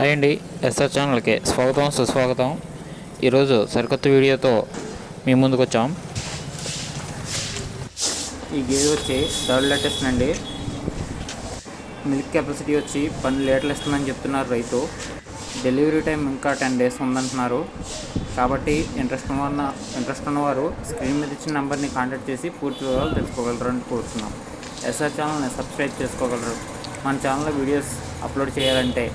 Hi అండి, SR ఛానల్కి స్వాగతం సుస్వాగతం. ఈరోజు సరికొత్త వీడియోతో మీ ముందుకు వచ్చాం. ఈ గేదె వచ్చి డబుల్ లేటెస్ట్ అండి. మిల్క్ కెపాసిటీ వచ్చి 12 లీటర్లు ఇస్తుందని చెప్తున్నారు రైతు. డెలివరీ టైం ఇంకా 10 days ఉందంటున్నారు. కాబట్టి ఇంట్రెస్ట్ ఉన్నవారు స్క్రీన్ మీద ఇచ్చిన నెంబర్ని కాంటాక్ట్ చేసి పూర్తి వివరాలు తెలుసుకోగలరు అని కోరుతున్నాం. ఎస్ఆర్ ఛానల్ని సబ్స్క్రైబ్ చేసుకోగలరు. మన ఛానల్లో వీడియోస్ అప్లోడ్ చేయాలంటే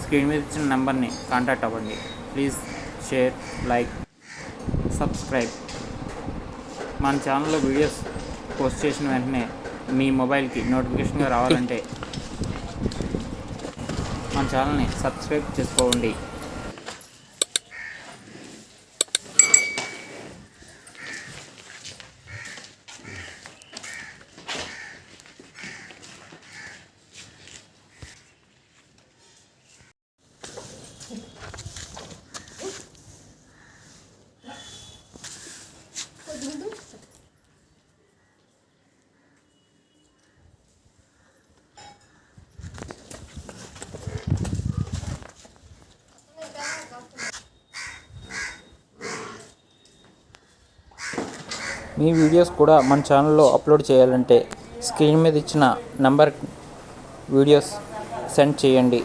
స్క్రీన్ మీద ఇచ్చిన నెంబర్ని కాంటాక్ట్ అవ్వండి. Please share, like, subscribe. మన ఛానల్లో వీడియోస్ పోస్ట్ చేసిన వెంటనే మీ మొబైల్కి నోటిఫికేషన్గా రావాలంటే మన ఛానల్ని సబ్స్క్రైబ్ చేసుకోండి. మీ వీడియోస్ కూడా మన ఛానల్లో అప్లోడ్ చేయాలంటే స్క్రీన్ మీద ఇచ్చిన నంబర్ వీడియోస్ సెండ్ చేయండి.